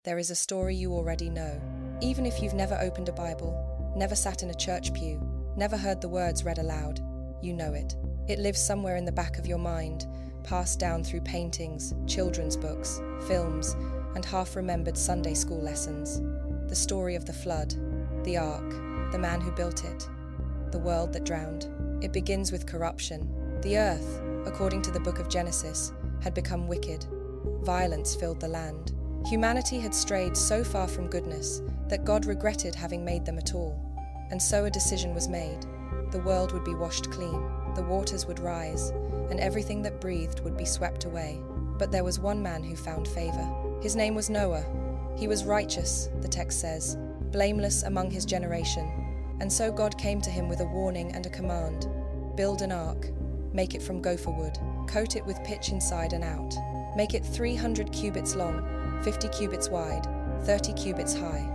there is a story you already know. Even if you've never opened a Bible, never sat in a church pew, never heard the words read aloud, you know it. It lives somewhere in the back of your mind, passed down through paintings, children's books, films, and half-remembered Sunday school lessons. The story of the flood, the ark, the man who built it, the world that drowned. It begins with corruption. The earth, according to the book of Genesis, had become wicked. Violence filled the land. Humanity had strayed so far from goodness that God regretted having made them at all. And so a decision was made. The world would be washed clean, the waters would rise, and everything that breathed would be swept away. But there was one man who found favor. His name was Noah. He was righteous, the text says, blameless among his generation. And so God came to him with a warning and a command. Build an ark, make it from gopher wood, coat it with pitch inside and out. Make it 300 cubits long, 50 cubits wide, 30 cubits high.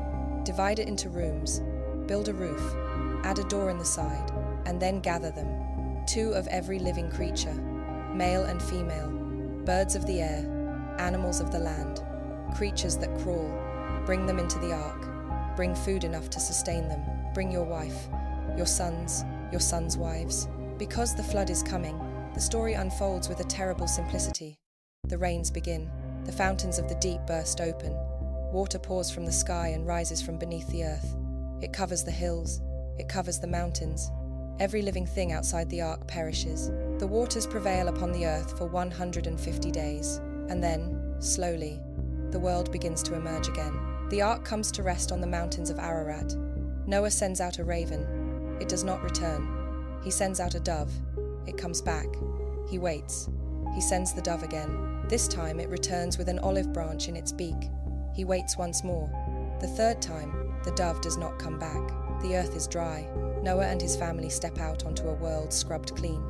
Divide it into rooms, build a roof, add a door in the side, and then gather them. 2 of every living creature, male and female, birds of the air, animals of the land, creatures that crawl. Bring them into the ark. Bring food enough to sustain them. Bring your wife, your sons' wives. Because the flood is coming, the story unfolds with a terrible simplicity. The rains begin. The fountains of the deep burst open. Water pours from the sky and rises from beneath the earth. It covers the hills. It covers the mountains. Every living thing outside the ark perishes. The waters prevail upon the earth for 150 days. And then, slowly, the world begins to emerge again. The ark comes to rest on the mountains of Ararat. Noah sends out a raven. It does not return. He sends out a dove. It comes back. He waits. He sends the dove again. This time it returns with an olive branch in its beak. He waits once more. The third time, the dove does not come back. The earth is dry. Noah and his family step out onto a world scrubbed clean.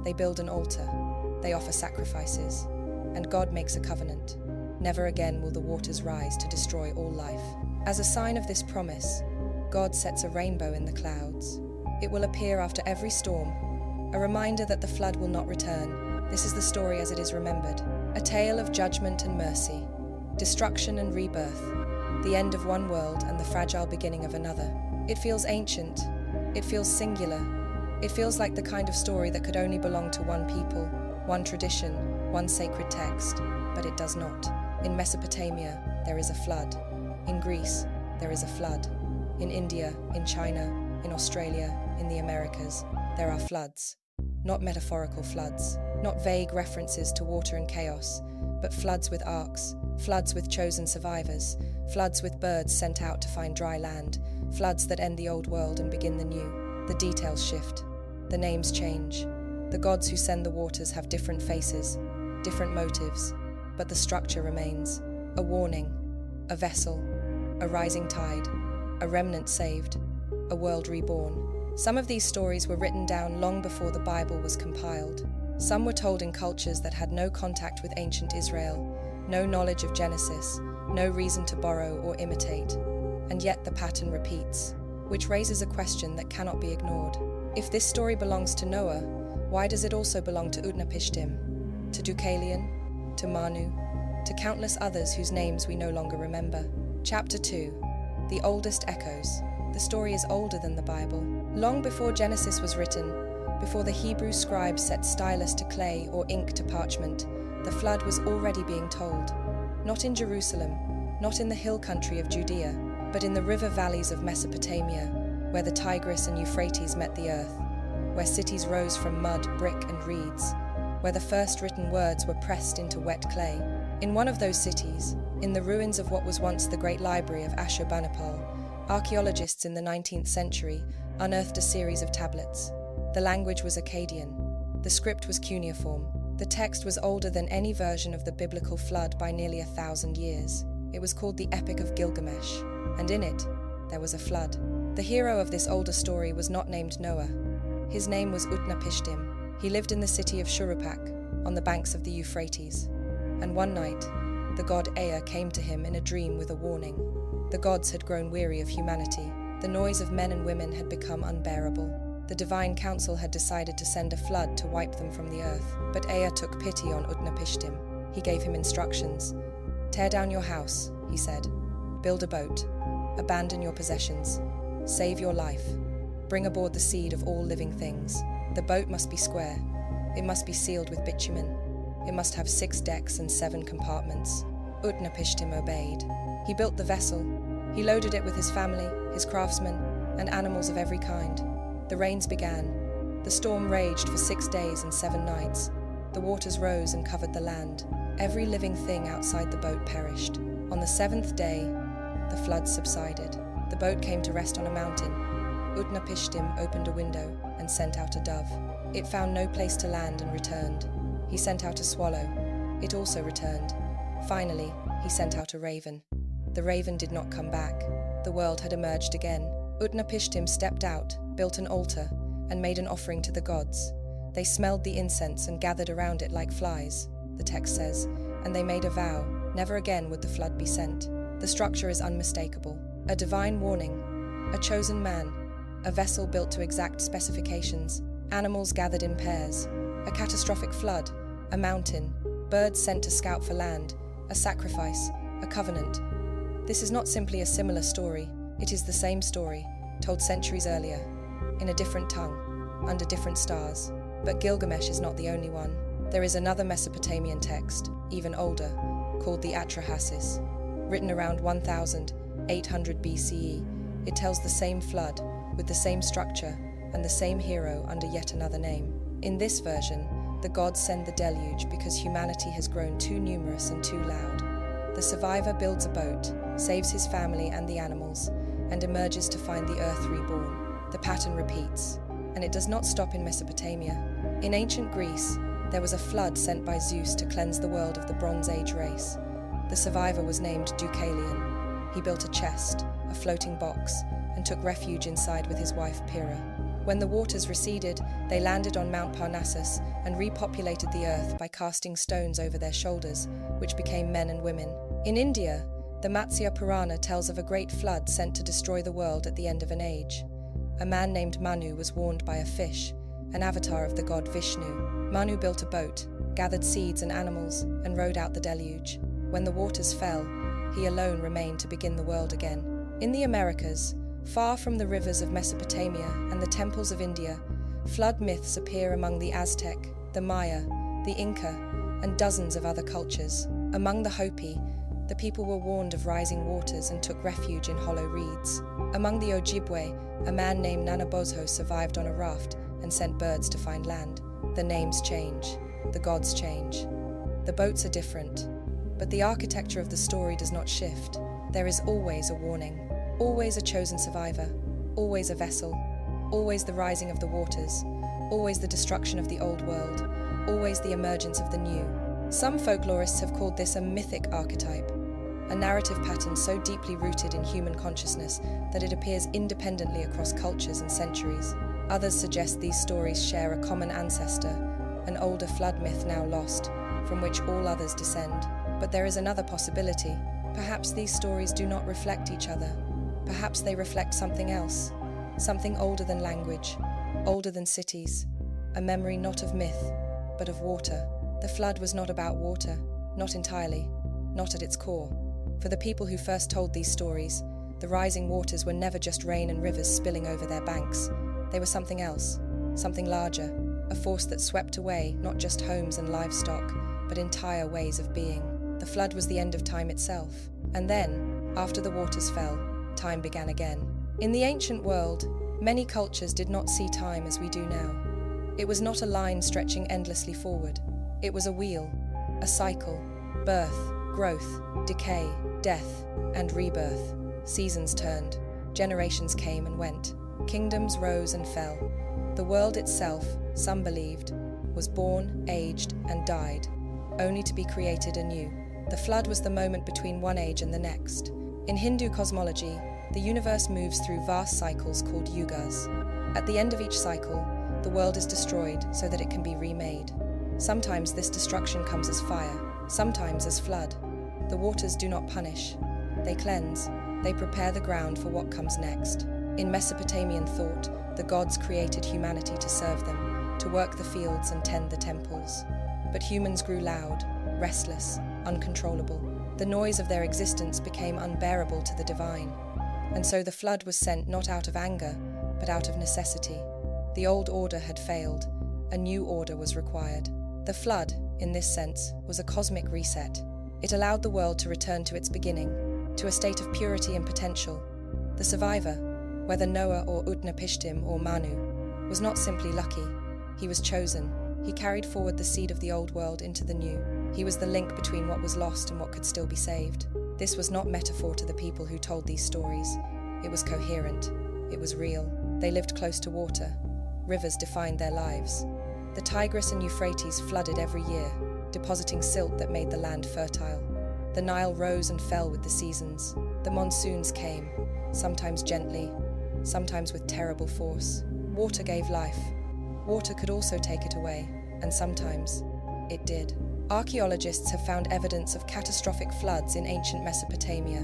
They build an altar. They offer sacrifices. And God makes a covenant. Never again will the waters rise to destroy all life. As a sign of this promise, God sets a rainbow in the clouds. It will appear after every storm, a reminder that the flood will not return. This is the story as it is remembered. A tale of judgment and mercy, destruction and rebirth, the end of one world and the fragile beginning of another. It feels ancient. It feels singular. It feels like the kind of story that could only belong to one people, one tradition, one sacred text. But it does not. In Mesopotamia, there is a flood. In Greece, there is a flood. In India, in China, in Australia, in the Americas, there are floods. Not metaphorical floods, not vague references to water and chaos, but floods with arks, floods with chosen survivors, floods with birds sent out to find dry land, floods that end the old world and begin the new. The details shift. The names change. The gods who send the waters have different faces, different motives, but the structure remains. A warning, a vessel, a rising tide, a remnant saved, a world reborn. Some of these stories were written down long before the Bible was compiled. Some were told in cultures that had no contact with ancient Israel, no knowledge of Genesis, no reason to borrow or imitate. And yet the pattern repeats, which raises a question that cannot be ignored. If this story belongs to Noah, why does it also belong to Utnapishtim, to Deucalion, to Manu, to countless others whose names we no longer remember? Chapter 2. The oldest echoes. The story is older than the Bible. Long before Genesis was written, before the Hebrew scribes set stylus to clay or ink to parchment, the flood was already being told. Not in Jerusalem, not in the hill country of Judea, but in the river valleys of Mesopotamia, where the Tigris and Euphrates met the earth, where cities rose from mud, brick, and reeds, where the first written words were pressed into wet clay. In one of those cities, in the ruins of what was once the great library of Ashurbanipal, archaeologists in the 19th century unearthed a series of tablets. The language was Akkadian. The script was cuneiform. The text was older than any version of the biblical flood by nearly 1,000 years. It was called the Epic of Gilgamesh, and in it, there was a flood. The hero of this older story was not named Noah. His name was Utnapishtim. He lived in the city of Shurupak, on the banks of the Euphrates. And one night, the god Ea came to him in a dream with a warning. The gods had grown weary of humanity. The noise of men and women had become unbearable. The divine council had decided to send a flood to wipe them from the earth. But Ea took pity on Utnapishtim. He gave him instructions. Tear down your house, he said. Build a boat. Abandon your possessions. Save your life. Bring aboard the seed of all living things. The boat must be square. It must be sealed with bitumen. It must have 6 decks and 7 compartments. Utnapishtim obeyed. He built the vessel. He loaded it with his family, his craftsmen, and animals of every kind. The rains began. The storm raged for 6 days and 7 nights. The waters rose and covered the land. Every living thing outside the boat perished. On the 7th day, the flood subsided. The boat came to rest on a mountain. Utnapishtim opened a window and sent out a dove. It found no place to land and returned. He sent out a swallow. It also returned. Finally, he sent out a raven. The raven did not come back. The world had emerged again. Utnapishtim stepped out, built an altar, and made an offering to the gods. They smelled the incense and gathered around it like flies, the text says, and they made a vow, never again would the flood be sent. The structure is unmistakable. A divine warning, a chosen man, a vessel built to exact specifications, animals gathered in pairs, a catastrophic flood, a mountain, birds sent to scout for land, a sacrifice, a covenant. This is not simply a similar story, it is the same story, told centuries earlier, in a different tongue, under different stars. But Gilgamesh is not the only one. There is another Mesopotamian text, even older, called the Atrahasis. Written around 1800 BCE, it tells the same flood, with the same structure, and the same hero under yet another name. In this version, the gods send the deluge because humanity has grown too numerous and too loud. The survivor builds a boat, saves his family and the animals, and emerges to find the earth reborn. The pattern repeats, and it does not stop in Mesopotamia. In ancient Greece, there was a flood sent by Zeus to cleanse the world of the Bronze Age race. The survivor was named Deucalion. He built a chest, a floating box, and took refuge inside with his wife Pyrrha. When the waters receded, they landed on Mount Parnassus and repopulated the earth by casting stones over their shoulders, which became men and women. In India, the Matsya Purana tells of a great flood sent to destroy the world at the end of an age. A man named Manu was warned by a fish, an avatar of the god Vishnu. Manu built a boat, gathered seeds and animals, and rode out the deluge. When the waters fell, he alone remained to begin the world again. In the Americas, far from the rivers of Mesopotamia and the temples of India, flood myths appear among the Aztec, the Maya, the Inca, and dozens of other cultures. Among the Hopi, the people were warned of rising waters and took refuge in hollow reeds. Among the Ojibwe, a man named Nanabozho survived on a raft and sent birds to find land. The names change, the gods change. The boats are different, but the architecture of the story does not shift. There is always a warning, always a chosen survivor, always a vessel, always the rising of the waters, always the destruction of the old world, always the emergence of the new. Some folklorists have called this a mythic archetype, a narrative pattern so deeply rooted in human consciousness that it appears independently across cultures and centuries. Others suggest these stories share a common ancestor, an older flood myth now lost, from which all others descend. But there is another possibility. Perhaps these stories do not reflect each other. Perhaps they reflect something else, something older than language, older than cities, a memory not of myth, but of water. The flood was not about water, not entirely, not at its core. For the people who first told these stories, the rising waters were never just rain and rivers spilling over their banks. They were something else, something larger, a force that swept away not just homes and livestock, but entire ways of being. The flood was the end of time itself. And then, after the waters fell, time began again. In the ancient world, many cultures did not see time as we do now. It was not a line stretching endlessly forward. It was a wheel, a cycle, birth, growth, decay, death, and rebirth. Seasons turned, generations came and went, kingdoms rose and fell. The world itself, some believed, was born, aged, and died, only to be created anew. The flood was the moment between one age and the next. In Hindu cosmology, the universe moves through vast cycles called yugas. At the end of each cycle, the world is destroyed so that it can be remade. Sometimes this destruction comes as fire, sometimes as flood. The waters do not punish. They cleanse. They prepare the ground for what comes next. In Mesopotamian thought, the gods created humanity to serve them, to work the fields and tend the temples. But humans grew loud, restless, uncontrollable. The noise of their existence became unbearable to the divine. And so the flood was sent not out of anger, but out of necessity. The old order had failed. A new order was required. The flood, in this sense, was a cosmic reset. It allowed the world to return to its beginning, to a state of purity and potential. The survivor, whether Noah or Utnapishtim or Manu, was not simply lucky. He was chosen. He carried forward the seed of the old world into the new. He was the link between what was lost and what could still be saved. This was not metaphor to the people who told these stories. It was coherent. It was real. They lived close to water. Rivers defined their lives. The Tigris and Euphrates flooded every year, depositing silt that made the land fertile. The Nile rose and fell with the seasons. The monsoons came, sometimes gently, sometimes with terrible force. Water gave life. Water could also take it away, and sometimes it did. Archaeologists have found evidence of catastrophic floods in ancient Mesopotamia,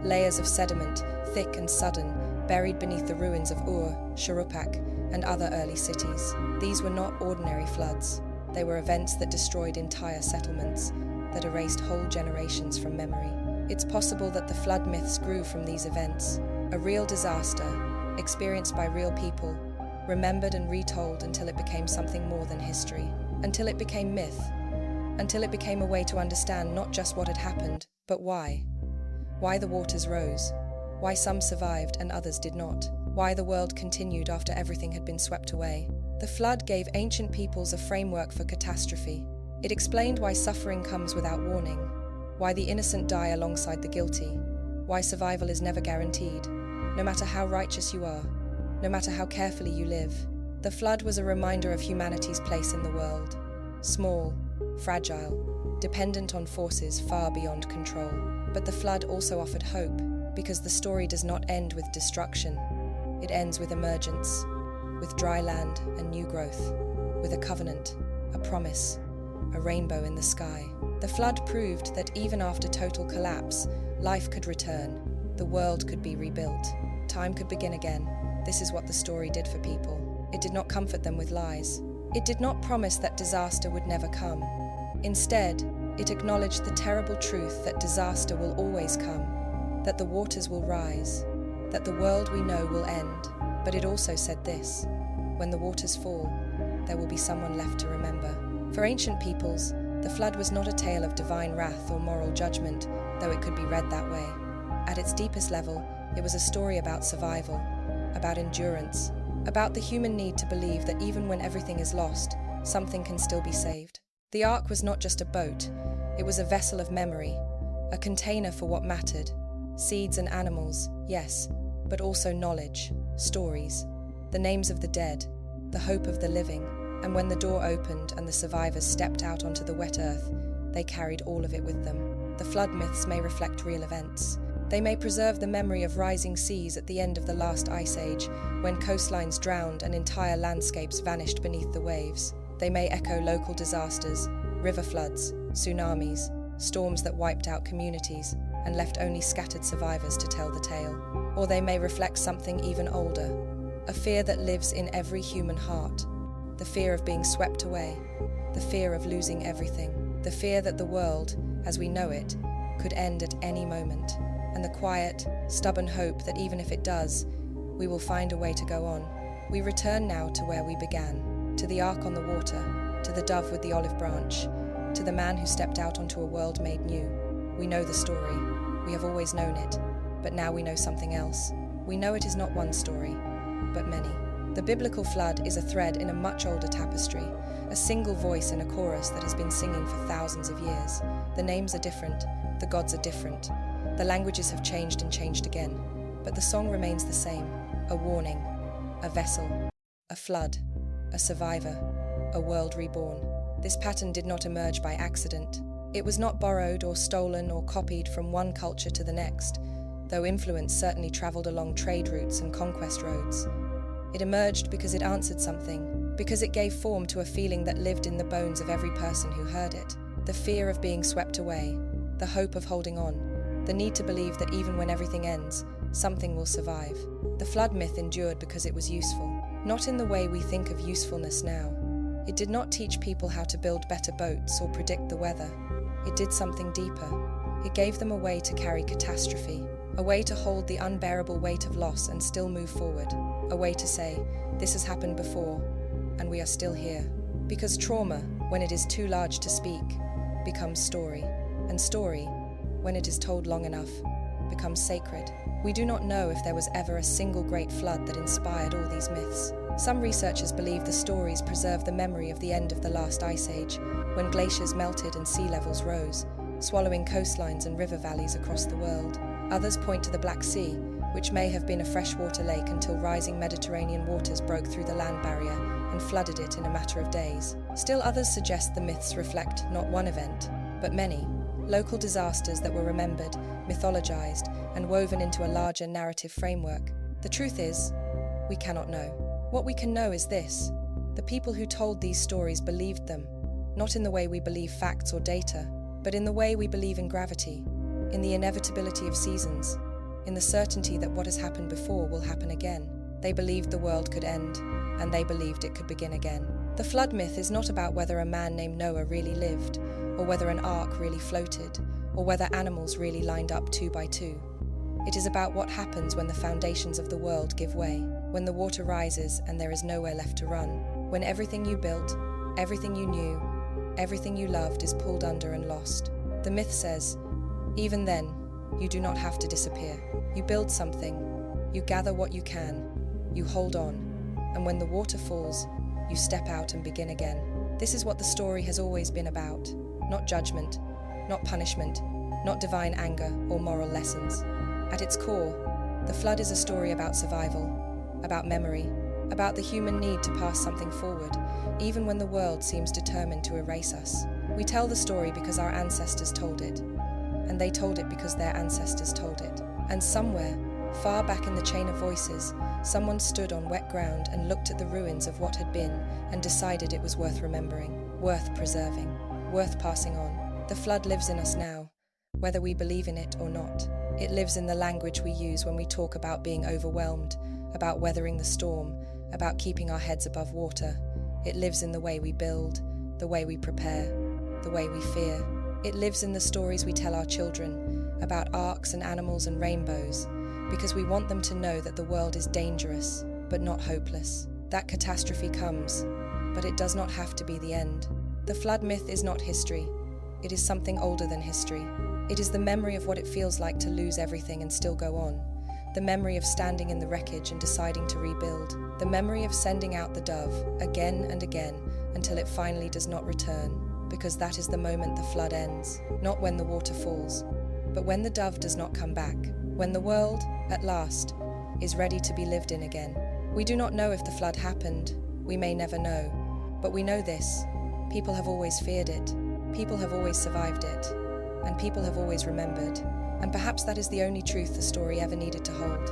layers of sediment, thick and sudden, buried beneath the ruins of Ur, Shuruppak, and other early cities. These were not ordinary floods. They were events that destroyed entire settlements, that erased whole generations from memory. It's possible that the flood myths grew from these events, a real disaster, experienced by real people, remembered and retold until it became something more than history, until it became myth, until it became a way to understand not just what had happened, but why. Why the waters rose, why some survived and others did not, why the world continued after everything had been swept away. The flood gave ancient peoples a framework for catastrophe. It explained why suffering comes without warning, why the innocent die alongside the guilty, why survival is never guaranteed, no matter how righteous you are, no matter how carefully you live. The flood was a reminder of humanity's place in the world, small, fragile, dependent on forces far beyond control. But the flood also offered hope, because the story does not end with destruction. It ends with emergence, with dry land and new growth, with a covenant, a promise, a rainbow in the sky. The flood proved that even after total collapse, life could return, the world could be rebuilt, time could begin again. This is what the story did for people. It did not comfort them with lies. It did not promise that disaster would never come. Instead, it acknowledged the terrible truth that disaster will always come, that the waters will rise, that the world we know will end. But it also said this: when the waters fall, there will be someone left to remember. For ancient peoples, the flood was not a tale of divine wrath or moral judgment, though it could be read that way. At its deepest level, it was a story about survival, about endurance, about the human need to believe that even when everything is lost, something can still be saved. The ark was not just a boat, it was a vessel of memory, a container for what mattered. Seeds and animals, yes, but also knowledge, stories, the names of the dead, the hope of the living. And when the door opened and the survivors stepped out onto the wet earth, they carried all of it with them. The flood myths may reflect real events. They may preserve the memory of rising seas at the end of the last ice age, when coastlines drowned and entire landscapes vanished beneath the waves. They may echo local disasters, river floods, tsunamis, storms that wiped out communities and left only scattered survivors to tell the tale. Or they may reflect something even older, a fear that lives in every human heart, the fear of being swept away, the fear of losing everything, the fear that the world, as we know it, could end at any moment, and the quiet, stubborn hope that even if it does, we will find a way to go on. We return now to where we began, to the ark on the water, to the dove with the olive branch, to the man who stepped out onto a world made new. We know the story. We have always known it, but now we know something else. We know it is not one story, but many. The biblical flood is a thread in a much older tapestry, a single voice in a chorus that has been singing for thousands of years. The names are different, the gods are different, the languages have changed and changed again, but the song remains the same: a warning, a vessel, a flood, a survivor, a world reborn. This pattern did not emerge by accident. It was not borrowed or stolen or copied from one culture to the next, though influence certainly traveled along trade routes and conquest roads. It emerged because it answered something, because it gave form to a feeling that lived in the bones of every person who heard it. The fear of being swept away, the hope of holding on, the need to believe that even when everything ends, something will survive. The flood myth endured because it was useful, not in the way we think of usefulness now. It did not teach people how to build better boats or predict the weather. It did something deeper. It gave them a way to carry catastrophe, a way to hold the unbearable weight of loss and still move forward, a way to say, this has happened before, and we are still here. Because trauma, when it is too large to speak, becomes story, and story, when it is told long enough, becomes sacred. We do not know if there was ever a single great flood that inspired all these myths. Some researchers believe the stories preserve the memory of the end of the last ice age, when glaciers melted and sea levels rose, swallowing coastlines and river valleys across the world. Others point to the Black Sea, which may have been a freshwater lake until rising Mediterranean waters broke through the land barrier and flooded it in a matter of days. Still others suggest the myths reflect not one event, but many, local disasters that were remembered, mythologized, and woven into a larger narrative framework. The truth is, we cannot know. What we can know is this: the people who told these stories believed them, not in the way we believe facts or data, but in the way we believe in gravity, in the inevitability of seasons, in the certainty that what has happened before will happen again. They believed the world could end, and they believed it could begin again. The flood myth is not about whether a man named Noah really lived, or whether an ark really floated, or whether animals really lined up 2 by 2. It is about what happens when the foundations of the world give way, when the water rises and there is nowhere left to run, when everything you built, everything you knew, everything you loved is pulled under and lost. The myth says, even then, you do not have to disappear. You build something, you gather what you can, you hold on, and when the water falls, you step out and begin again. This is what the story has always been about. Not judgment, not punishment, not divine anger or moral lessons. At its core, the flood is a story about survival, about memory, about the human need to pass something forward, even when the world seems determined to erase us. We tell the story because our ancestors told it, and they told it because their ancestors told it. And somewhere, far back in the chain of voices, someone stood on wet ground and looked at the ruins of what had been and decided it was worth remembering, worth preserving, worth passing on. The flood lives in us now, whether we believe in it or not. It lives in the language we use when we talk about being overwhelmed, about weathering the storm, about keeping our heads above water. It lives in the way we build, the way we prepare, the way we fear. It lives in the stories we tell our children about arks and animals and rainbows, because we want them to know that the world is dangerous, but not hopeless. That catastrophe comes, but it does not have to be the end. The flood myth is not history. It is something older than history. It is the memory of what it feels like to lose everything and still go on. The memory of standing in the wreckage and deciding to rebuild. The memory of sending out the dove again and again until it finally does not return, because that is the moment the flood ends, not when the water falls, but when the dove does not come back, when the world, at last, is ready to be lived in again. We do not know if the flood happened. We may never know. But we know this: people have always feared it, people have always survived it, and people have always remembered. And perhaps that is the only truth the story ever needed to hold.